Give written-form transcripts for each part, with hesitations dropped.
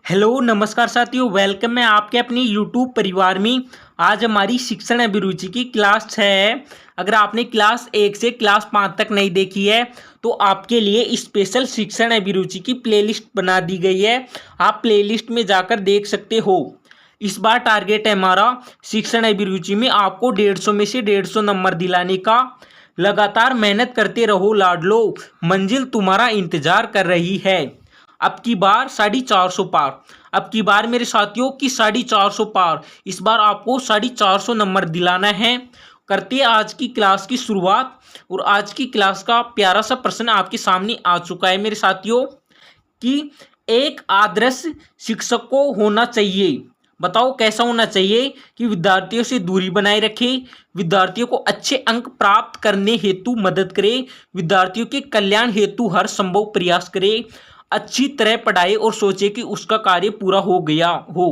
Hello नमस्कार साथियों, welcome है आपके अपनी यूट्यूब परिवार में। आज हमारी शिक्षण अभिरुचि की क्लास 6 है। अगर आपने क्लास 1 से क्लास 5 तक नहीं देखी है तो आपके लिए स्पेशल शिक्षण अभिरुचि की प्लेलिस्ट बना दी गई है। आप प्लेलिस्ट में जाकर देख सकते हो। इस बार टारगेट है हमारा शिक्षण अभिरुचि में आपको 150 में से 150 नंबर दिलाने का। लगातार मेहनत करते रहो लाडलो, मंजिल तुम्हारा इंतजार कर रही है। अब की बार 450 पार। अब की बार मेरे साथियों की 450 पार। इस बार आपको 450 नंबर दिलाना है। करते हैं आज की क्लास की शुरुआत। और आज की क्लास का प्यारा सा प्रश्न आपके सामने आ चुका है मेरे साथियों कि एक आदर्श शिक्षक को होना चाहिए। बताओ कैसा होना चाहिए कि विद्यार्थियों से दूरी बनाए रखे, विद्यार्थियों को अच्छे अंक प्राप्त करने हेतु मदद करे, विद्यार्थियों के कल्याण हेतु हर संभव प्रयास करे, अच्छी तरह पढ़ाए और सोचे कि उसका कार्य पूरा हो गया हो।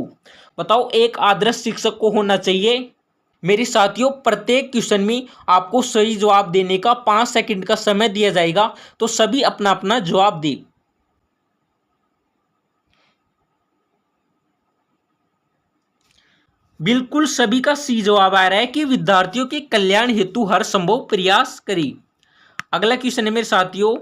बताओ एक आदर्श शिक्षक को होना चाहिए। मेरे साथियों, प्रत्येक क्वेश्चन में आपको सही जवाब देने का 5 सेकंड का समय दिया जाएगा, तो सभी अपना अपना जवाब दें। बिल्कुल सभी का सी जवाब आ रहा है कि विद्यार्थियों के कल्याण हेतु हर संभव प्रयास करें। अगला क्वेश्चन है मेरे साथियों,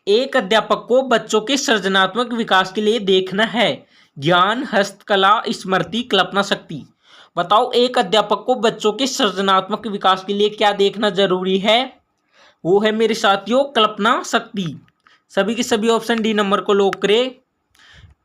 एक अध्यापक को बच्चों के सृजनात्मक विकास के लिए देखना है ज्ञान, हस्तकला, स्मृति, कल्पना शक्ति। बताओ एक अध्यापक को बच्चों के सृजनात्मक विकास के लिए क्या देखना जरूरी है? वो है मेरे साथियों कल्पना शक्ति। सभी के सभी ऑप्शन डी नंबर को लॉक करें।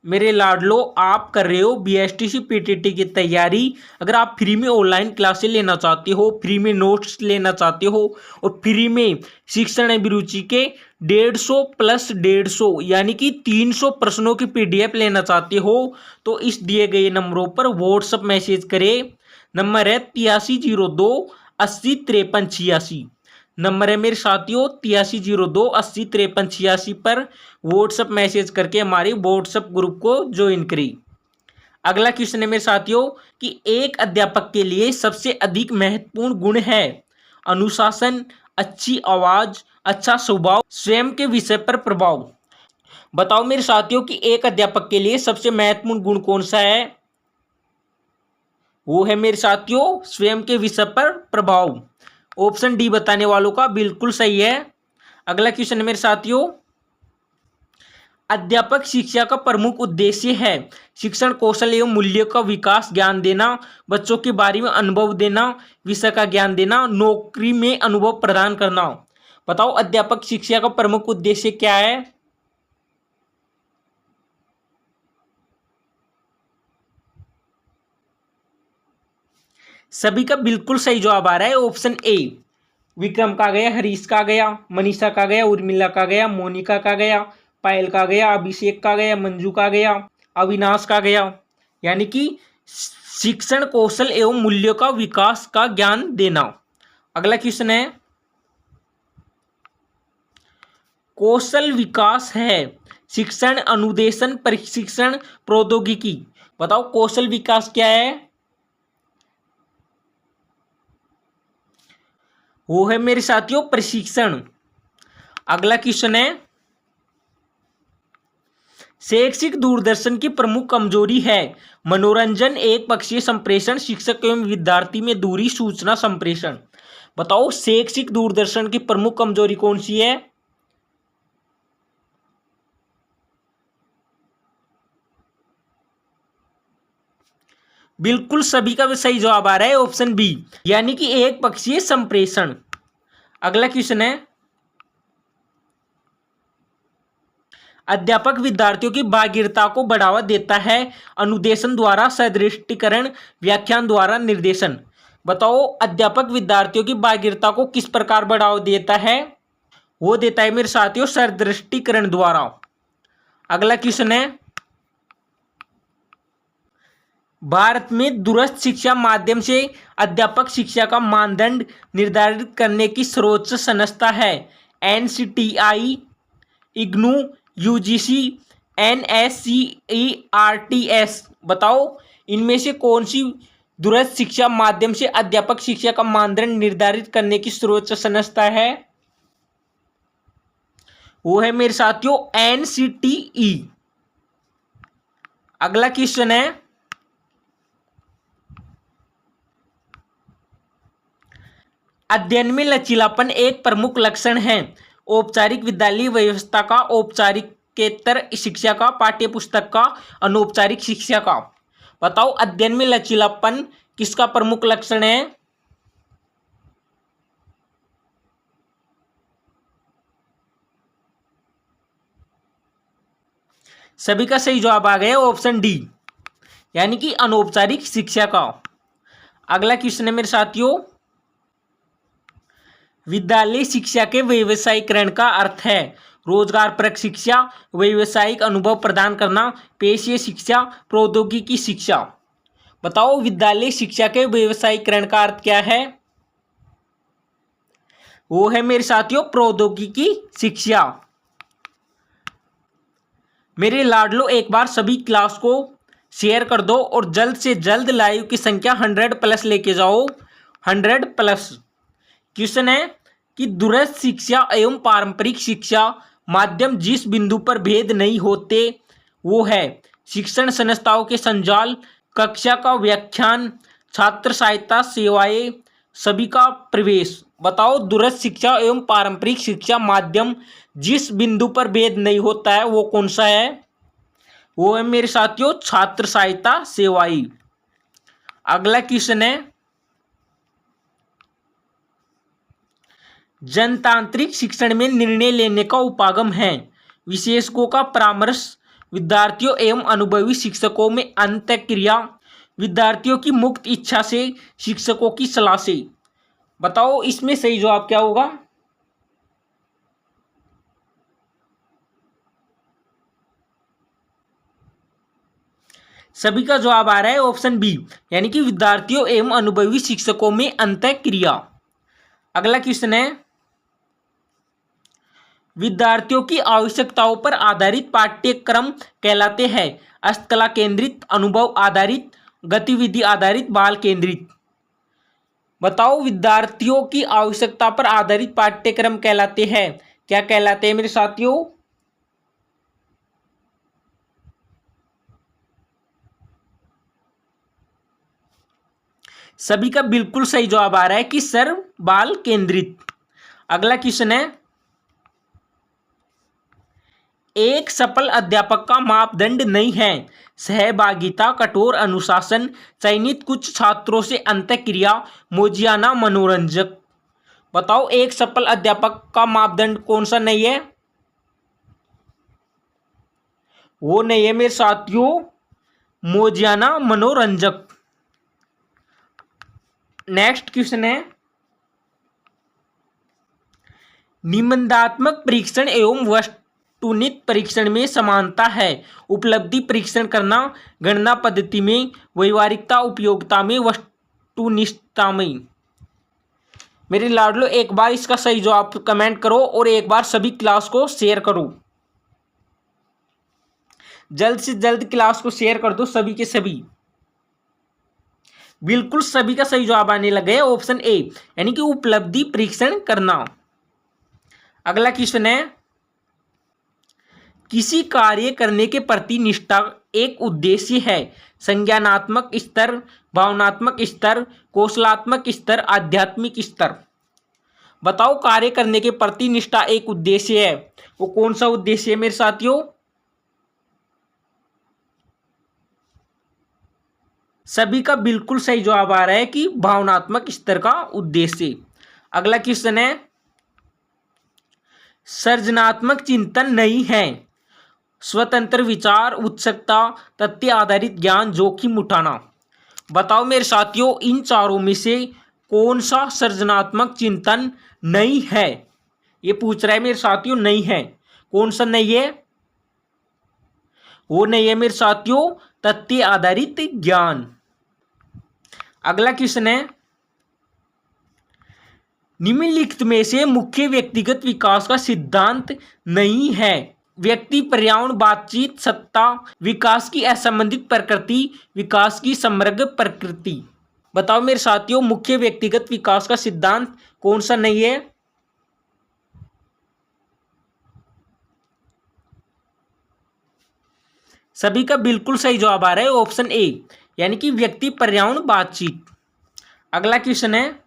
मेरे लाडलो, आप कर रहे हो बीएसटीसी पीटीटी की तैयारी। अगर आप फ्री में ऑनलाइन क्लासें लेना चाहते हो, फ्री में नोट्स लेना चाहते हो और फ्री में शिक्षण अभिरुचि के 150 प्लस 150 यानी कि 300 प्रश्नों की पीडीएफ लेना चाहते हो तो इस दिए गए नंबरों पर व्हाट्सएप मैसेज करें। नंबर है 8302 80 53 86। नंबर है मेरे साथियों 8302 80 53 86 पर व्हाट्सएप मैसेज करके हमारे व्हाट्सएप ग्रुप को ज्वाइन करें। अगला क्वेश्चन है मेरे साथियों कि एक अध्यापक के लिए सबसे अधिक महत्वपूर्ण गुण है अनुशासन, अच्छी आवाज, अच्छा स्वभाव, स्वयं के विषय पर प्रभाव। बताओ मेरे साथियों कि एक अध्यापक के लिए सबसे महत्वपूर्ण गुण कौन सा है? वो है मेरे साथियों स्वयं के विषय पर प्रभाव। ऑप्शन डी बताने वालों का बिल्कुल सही है। अगला क्वेश्चन है मेरे साथियों, अध्यापक शिक्षा का प्रमुख उद्देश्य है शिक्षण कौशल एवं मूल्य का विकास, ज्ञान देना, बच्चों के बारे में अनुभव देना, विषय का ज्ञान देना, नौकरी में अनुभव प्रदान करना। बताओ अध्यापक शिक्षा का प्रमुख उद्देश्य क्या है? सभी का बिल्कुल सही जवाब आ रहा है ऑप्शन ए। विक्रम का गया, हरीश का गया, मनीषा का गया, उर्मिला का गया, मोनिका का गया, पायल का गया, अभिषेक का गया, मंजू का गया, अविनाश का गया। यानी कि शिक्षण कौशल एवं मूल्यों का विकास का ज्ञान देना। अगला क्वेश्चन है, कौशल विकास है शिक्षण अनुदेशन प्रशिक्षण प्रौद्योगिकी। बताओ कौशल विकास क्या है? वो है मेरे साथियों प्रशिक्षण। अगला क्वेश्चन है, शैक्षिक दूरदर्शन की प्रमुख कमजोरी है मनोरंजन, एक पक्षीय संप्रेषण, शिक्षक एवं विद्यार्थी में दूरी, सूचना संप्रेषण। बताओ शैक्षिक दूरदर्शन की प्रमुख कमजोरी कौन सी है? बिल्कुल सभी का सही जवाब आ रहा है ऑप्शन बी, यानी कि एक पक्षीय संप्रेषण। अगला क्वेश्चन है, अध्यापक विद्यार्थियों की भागीरता को बढ़ावा देता है अनुदेशन द्वारा, सदृष्टिकरण, व्याख्यान द्वारा, निर्देशन। बताओ अध्यापक विद्यार्थियों की भागीरता को किस प्रकार बढ़ावा देता है? वो देता है मेरे साथियों सदृष्टिकरण द्वारा। अगला क्वेश्चन है, भारत में दूरस्थ शिक्षा माध्यम से अध्यापक शिक्षा का मानदंड निर्धारित करने की सर्वोच्च संस्था है एनसीटीआई, इग्नू, यूजीसी, एनएससीईआरटीएस। बताओ इनमें से कौन सी दूरस्थ शिक्षा माध्यम से अध्यापक शिक्षा का मानदंड निर्धारित करने की सर्वोच्च संस्था है? वो है मेरे साथियों एनसीटीई। अगला क्वेश्चन है, अध्ययन में लचीलापन एक प्रमुख लक्षण है। औपचारिक विद्यालय व्यवस्था का, औपचारिकेतर शिक्षा का, पाठ्य पुस्तक का, अनौपचारिक शिक्षा का। बताओ अध्ययन में लचीलापन किसका प्रमुख लक्षण है? सभी का सही जवाब आ गया ऑप्शन डी, यानी कि अनौपचारिक शिक्षा का। अगला क्वेश्चन है मेरे साथियों, विद्यालय शिक्षा के व्यवसायीकरण का अर्थ है रोजगार परक शिक्षा, व्यवसायिक अनुभव प्रदान करना, पेशे शिक्षा, प्रौद्योगिकी शिक्षा। बताओ विद्यालय शिक्षा के व्यवसायीकरण का अर्थ क्या है? वो है मेरे साथियों प्रौद्योगिकी शिक्षा। मेरे लाडलो एक बार सभी क्लास को शेयर कर दो और जल्द से जल्द लाइव की संख्या 100+ लेके जाओ, 100+। क्वेश्चन है कि दूरस्थ शिक्षा एवं पारंपरिक शिक्षा माध्यम जिस बिंदु पर भेद नहीं होते वो है शिक्षण संस्थाओं के संजाल, कक्षा का व्याख्यान, छात्र सहायता सेवाएं, सभी का प्रवेश। बताओ दूरस्थ शिक्षा एवं पारंपरिक शिक्षा माध्यम जिस बिंदु पर भेद नहीं होता है वो कौन सा है? वो है मेरे साथियों छात्र सहायता सेवाएं। अगला क्वेश्चन है, जनतांत्रिक शिक्षण में निर्णय लेने का उपागम है विशेषज्ञों का परामर्श, विद्यार्थियों एवं अनुभवी शिक्षकों में अंतःक्रिया, विद्यार्थियों की मुक्त इच्छा से, शिक्षकों की सलाह से। बताओ इसमें सही जवाब क्या होगा? सभी का जवाब आ रहा है ऑप्शन बी, यानी कि विद्यार्थियों एवं अनुभवी शिक्षकों में अंतःक्रिया। अगला क्वेश्चन है, विद्यार्थियों की आवश्यकताओं पर आधारित पाठ्यक्रम कहलाते हैं हस्तकला केंद्रित, अनुभव आधारित, गतिविधि आधारित, बाल केंद्रित। बताओ विद्यार्थियों की आवश्यकता पर आधारित पाठ्यक्रम कहलाते हैं, क्या कहलाते हैं मेरे साथियों? सभी का बिल्कुल सही जवाब आ रहा है कि सर बाल केंद्रित। अगला क्वेश्चन है, एक सफल अध्यापक का मापदंड नहीं है सहभागिता, कठोर अनुशासन, चयनित कुछ छात्रों से अंतःक्रिया, मोजियाना मनोरंजक। बताओ एक सफल अध्यापक का मापदंड कौन सा नहीं है? वो नहीं है मेरे साथियों मोजियाना मनोरंजक। नेक्स्ट क्वेश्चन है, निबंधात्मक परीक्षण एवं वस्तुनिष्ठ परीक्षण में समानता है उपलब्धि परीक्षण करना, गणना पद्धति में, व्यवहारिकता उपयोगिता में, वस्तुनिष्ठता में। मेरे लाडलो एक बार इसका सही जवाब कमेंट करो और एक बार सभी क्लास को शेयर करो, जल्द से जल्द क्लास को शेयर कर दो सभी के सभी। बिल्कुल सभी का सही जवाब आने लगे ऑप्शन ए, यानी कि उपलब्धि परीक्षण करना। अगला क्वेश्चन है, किसी कार्य करने के प्रति निष्ठा एक उद्देश्य है संज्ञानात्मक स्तर, भावनात्मक स्तर, कौशलात्मक स्तर, आध्यात्मिक स्तर। बताओ कार्य करने के प्रति निष्ठा एक उद्देश्य है, वो कौन सा उद्देश्य है मेरे साथियों? सभी का बिल्कुल सही जवाब आ रहा है कि भावनात्मक स्तर का उद्देश्य। अगला क्वेश्चन है, सृजनात्मक चिंतन नहीं है स्वतंत्र विचार, उत्सुकता, तथ्य आधारित ज्ञान, जोखिम उठाना। बताओ मेरे साथियों इन चारों में से कौन सा सृजनात्मक चिंतन नहीं है? ये पूछ रहा है मेरे साथियों, नहीं है। कौन सा नहीं है? वो नहीं है मेरे साथियों तथ्य आधारित ज्ञान। अगला क्वेश्चन है, निम्नलिखित में से मुख्य व्यक्तिगत विकास का सिद्धांत नहीं है व्यक्ति, पर्यावरण, बातचीत, सत्ता, विकास की असंबंधित प्रकृति, विकास की समग्र प्रकृति। बताओ मेरे साथियों मुख्य व्यक्तिगत विकास का सिद्धांत कौन सा नहीं है? सभी का बिल्कुल सही जवाब आ रहा है ऑप्शन ए, यानी कि व्यक्ति पर्यावरण बातचीत। अगला क्वेश्चन है,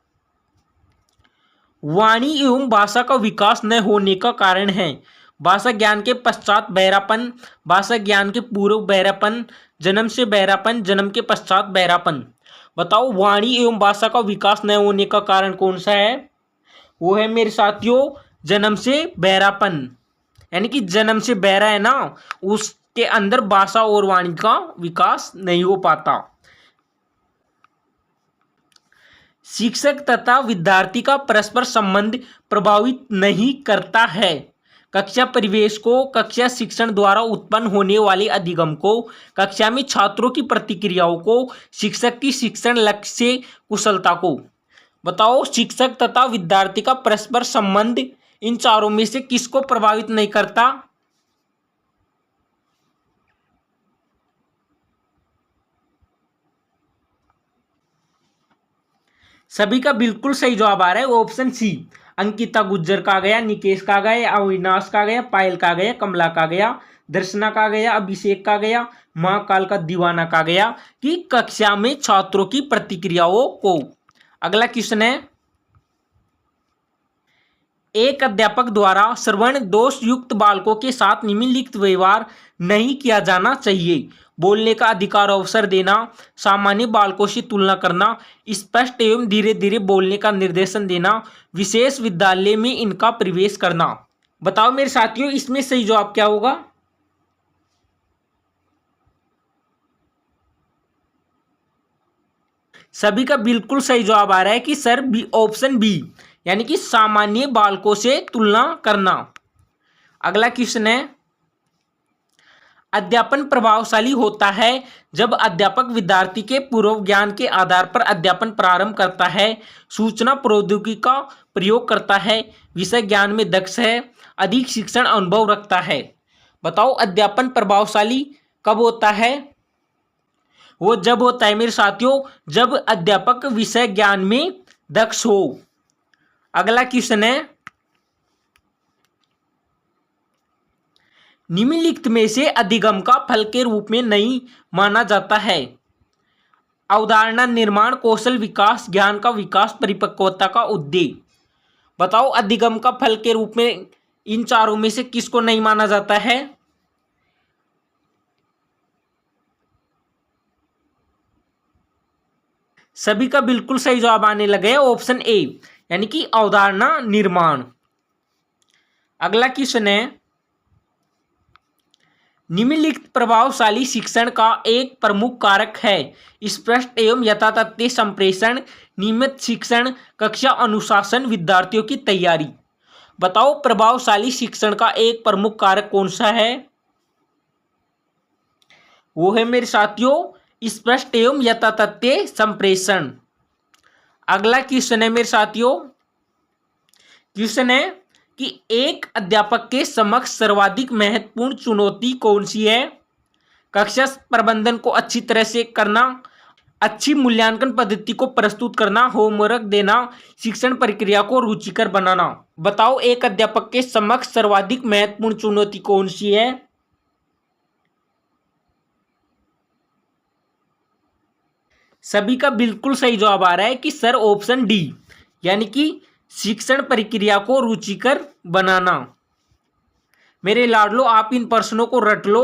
वाणी एवं भाषा का विकास न होने का कारण है। भाषा ज्ञान के पश्चात बहरापन, भाषा ज्ञान के पूर्व बहरापन, जन्म से बहरापन, जन्म के पश्चात बहरापन। बताओ वाणी एवं भाषा का विकास न होने का कारण कौन सा है? वो है मेरे साथियों जन्म से बहरापन, यानी कि जन्म से बहरा है ना, उसके अंदर भाषा और वाणी का विकास नहीं हो पाता। शिक्षक तथा विद्यार्थी का परस्पर संबंध प्रभावित नहीं करता है। कक्षा परिवेश को, कक्षा शिक्षण द्वारा उत्पन्न होने वाले अधिगम को, कक्षा में छात्रों की प्रतिक्रियाओं को, शिक्षक की शिक्षण लक्ष्य से कुशलता को। बताओ शिक्षक तथा विद्यार्थी का परस्पर संबंध इन चारों में से किसको प्रभावित नहीं करता? सभी का बिल्कुल सही जवाब आ रहा है ऑप्शन सी। अंकिता गुज्जर का गया, निकेश का गया, अविनाश का गया, पायल का गया, कमला का गया, दर्शना का गया, अभिषेक का गया, महाकाल का दीवाना का गया कि कक्षा में छात्रों की प्रतिक्रियाओं को। अगला क्वेश्चन है, एक अध्यापक द्वारा श्रवण दोष युक्त बालकों के साथ निम्नलिखित व्यवहार नहीं किया जाना चाहिए। बोलने का अधिकार अवसर देना, सामान्य बालकों से तुलना करना, स्पष्ट एवं धीरे धीरे बोलने का निर्देशन देना, विशेष विद्यालय में इनका प्रवेश करना। बताओ मेरे साथियों इसमें सही जवाब क्या होगा? सभी का बिल्कुल सही जवाब आ रहा है कि सर बी, ऑप्शन बी, यानी कि सामान्य बालकों से तुलना करना। अगला क्वेश्चन है, अध्यापन प्रभावशाली होता है जब अध्यापक विद्यार्थी के पूर्व ज्ञान के आधार पर अध्यापन प्रारंभ करता है, सूचना प्रौद्योगिकी का प्रयोग करता है, विषय ज्ञान में दक्ष है, अधिक शिक्षण अनुभव रखता है। बताओ अध्यापन प्रभावशाली कब होता है? वो जब होता है मेरे साथियों जब अध्यापक विषय ज्ञान में दक्ष हो। अगला क्वेश्चन है, निम्नलिखित में से अधिगम का फल के रूप में नहीं माना जाता है। अवधारणा निर्माण, कौशल विकास, ज्ञान का विकास, परिपक्वता का उद्देश्य। बताओ अधिगम का फल के रूप में इन चारों में से किसको नहीं माना जाता है? सभी का बिल्कुल सही जवाब आने लगे ऑप्शन ए, यानी कि अवधारणा निर्माण। अगला क्वेश्चन है, निम्नलिखित प्रभावशाली शिक्षण का एक प्रमुख कारक है स्पष्ट एवं यथातथ्य संप्रेषण, नियमित शिक्षण, कक्षा अनुशासन, विद्यार्थियों की तैयारी। बताओ प्रभावशाली शिक्षण का एक प्रमुख कारक कौन सा है? वो है मेरे साथियों स्पष्ट एवं यथातथ्य संप्रेषण। अगला क्वेश्चन है मेरे साथियों, क्वेश्चन है कि एक अध्यापक के समक्ष सर्वाधिक महत्वपूर्ण चुनौती कौन सी है? कक्षा प्रबंधन को अच्छी तरह से करना, अच्छी मूल्यांकन पद्धति को प्रस्तुत करना, होमवर्क देना, शिक्षण प्रक्रिया को रुचिकर बनाना। बताओ एक अध्यापक के समक्ष सर्वाधिक महत्वपूर्ण चुनौती कौन सी है? सभी का बिल्कुल सही जवाब आ रहा है कि सर ऑप्शन डी, यानी कि शिक्षण प्रक्रिया को रुचिकर बनाना। मेरे लाडलो आप इन प्रश्नों को रट लो,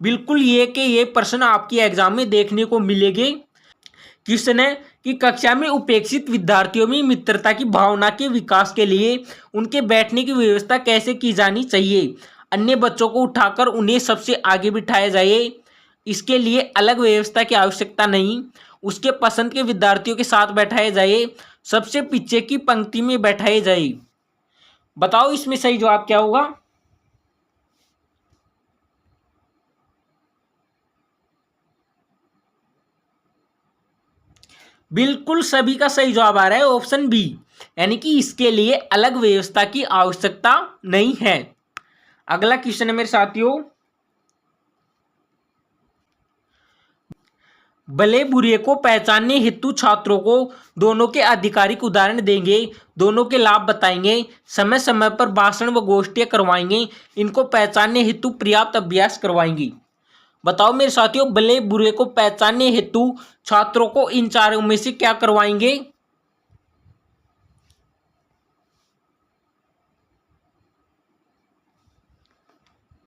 बिल्कुल ये प्रश्न आपकी एग्जाम में देखने को मिलेंगे। क्वेश्चन है कि कक्षा में उपेक्षित विद्यार्थियों में मित्रता की भावना के विकास के लिए उनके बैठने की व्यवस्था कैसे की जानी चाहिए? अन्य बच्चों को उठाकर उन्हें सबसे आगे बिठाया जाए, इसके लिए अलग व्यवस्था की आवश्यकता नहीं, उसके पसंद के विद्यार्थियों के साथ बैठाया जाए, सबसे पीछे की पंक्ति में बैठाए जाए। बताओ इसमें सही जवाब क्या होगा? बिल्कुल सभी का सही जवाब आ रहा है ऑप्शन बी, यानी कि इसके लिए अलग व्यवस्था की आवश्यकता नहीं है। अगला क्वेश्चन है मेरे साथियों, भले बुरे को पहचानने हेतु छात्रों को दोनों के आधिकारिक उदाहरण देंगे, दोनों के लाभ बताएंगे, समय समय पर भाषण व गोष्ठियां करवाएंगे, इनको पहचानने हेतु पर्याप्त अभ्यास करवाएंगे। बताओ मेरे साथियों, भले बुरे को पहचानने हेतु छात्रों को इन चारों में से क्या करवाएंगे?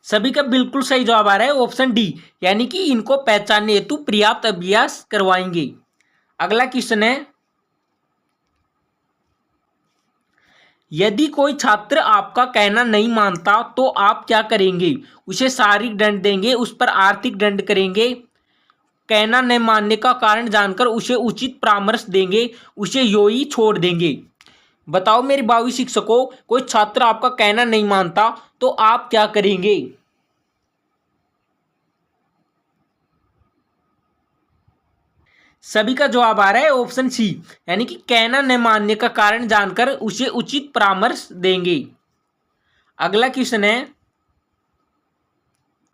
सभी का बिल्कुल सही जवाब आ रहा है ऑप्शन डी, यानी कि इनको पहचानने हेतु पर्याप्त अभ्यास करवाएंगे। अगला क्वेश्चन है, यदि कोई छात्र आपका कहना नहीं मानता तो आप क्या करेंगे? उसे शारीरिक दंड देंगे, उस पर आर्थिक दंड करेंगे, कहना न मानने का कारण जानकर उसे उचित परामर्श देंगे, उसे यूं ही छोड़ देंगे। बताओ मेरे भावी शिक्षकों, कोई छात्र आपका कहना नहीं मानता तो आप क्या करेंगे? सभी का जवाब आ रहा है ऑप्शन सी, यानी कि कहना न मानने का कारण जानकर उसे उचित परामर्श देंगे। अगला क्वेश्चन है,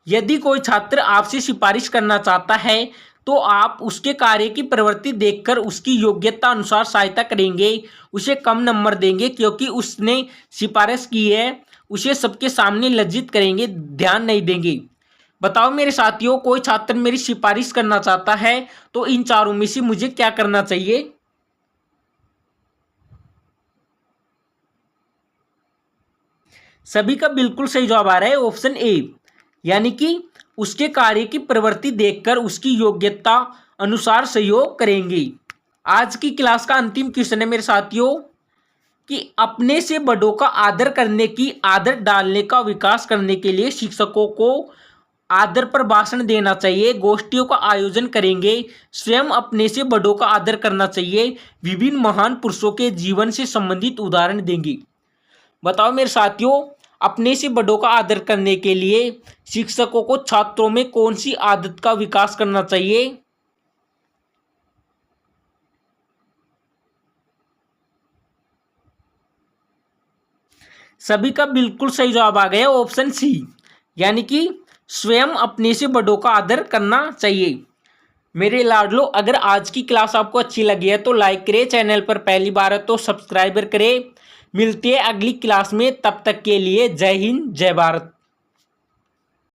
यदि कोई छात्र आपसे सिफारिश करना चाहता है तो आप उसके कार्य की प्रवृत्ति देखकर उसकी योग्यता अनुसार सहायता करेंगे, उसे कम नंबर देंगे क्योंकि उसने सिफारिश की है, उसे सबके सामने लज्जित करेंगे, ध्यान नहीं देंगे। बताओ मेरे साथियों, कोई छात्र मेरी सिफारिश करना चाहता है तो इन चारों में से मुझे क्या करना चाहिए? सभी का बिल्कुल सही जवाब आ रहा है ऑप्शन ए, यानी कि उसके कार्य की प्रवृत्ति देखकर उसकी योग्यता अनुसार सहयोग करेंगे। आज की क्लास का अंतिम क्वेश्चन है मेरे साथियों, कि अपने से बड़ों का आदर करने की आदत डालने का विकास करने के लिए शिक्षकों को आदर पर भाषण देना चाहिए, गोष्ठियों का आयोजन करेंगे, स्वयं अपने से बड़ों का आदर करना चाहिए, विभिन्न महान पुरुषों के जीवन से संबंधित उदाहरण देंगे। बताओ मेरे साथियों, अपने से बड़ों का आदर करने के लिए शिक्षकों को छात्रों में कौन सी आदत का विकास करना चाहिए? सभी का बिल्कुल सही जवाब आ गया ऑप्शन सी, यानी कि स्वयं अपने से बड़ों का आदर करना चाहिए। मेरे लाडलो, अगर आज की क्लास आपको अच्छी लगी है तो लाइक करें, चैनल पर पहली बार है तो सब्सक्राइबर करें। मिलते हैं अगली क्लास में, तब तक के लिए जय हिंद जय भारत।